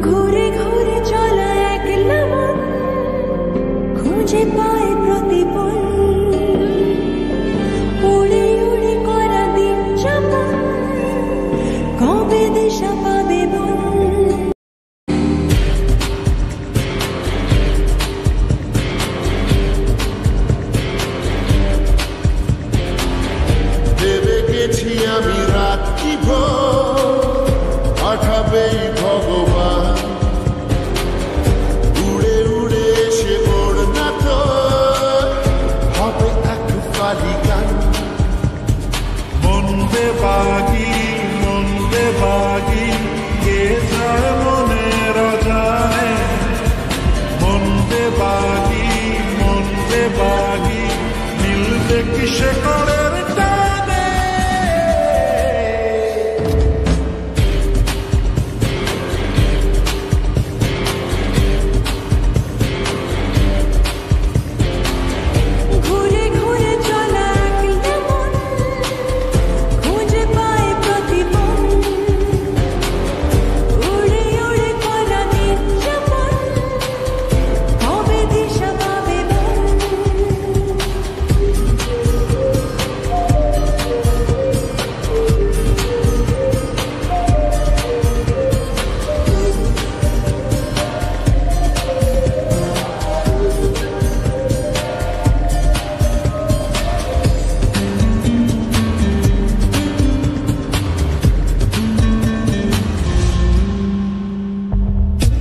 ঘুরে ঘুরে চলা একলা মন খুঁজে পায় প্রতিপল উড়ে উড়ে করা দিন যাপন কবে দিশা পাবে বল ভেবে গেছি আমি রাত্রি ভোর পাঠাবে ভগবান উড়ে উড়ে এসে ওর না তো হবে এক ফালি গান মন বেবাগি কে যায় মনের অজানে মন বেবাগি মিলবে কিসে করের টানে ঘুরে ঘুরে চলা একলা মন খুঁজে পায় প্রতিপল উড়ে উড়ে করা দিন যাপন কবে দিশা পাবে বল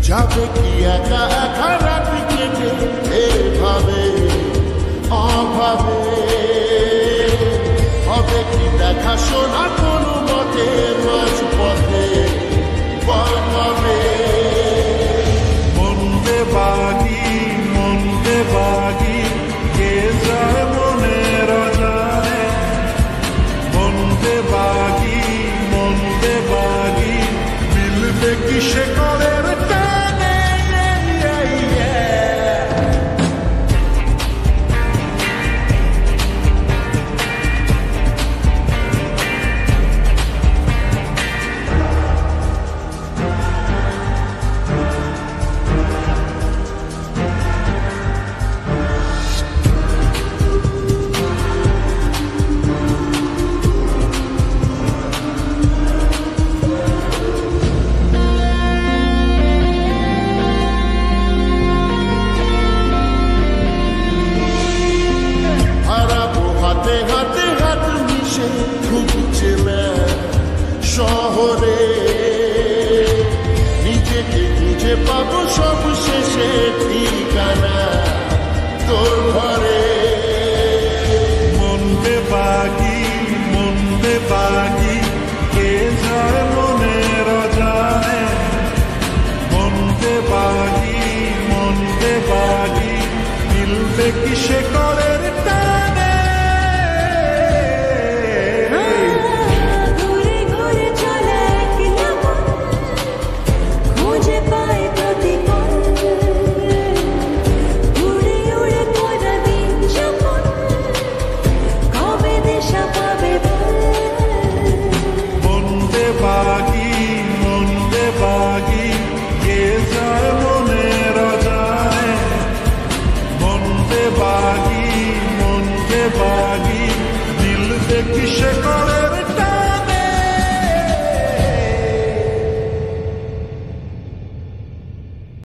যাবে কি একা একা রাত কেটে এভাবে অভাবে হবে কি দেখা শোনা কোনো মতে মাঝ পথে বল হবে মন বেবাগি কে যায় মনের অজানে মন বেবাগি মিলবে কিসে করের টানে হারাবো হাতে হাতে হাত মিশে ঘুরছে শহরে নিজেকে খুঁজে পাবো সব শেষে ঠিকানা তোর ঘরে মন বেবাগি কে যায় মনের অজানে মন বেবাগি মিলবে কিসে করের টানে ঘুরে ঘুরে চলা একলা মন খুঁজে পায় প্রতিপল উড়ে উড়ে করা দিন যাপন কবে দিশা পাবে বল মন বেবাগি কে যায় মনের অজানে মন বেবাগি মিলবে কিসে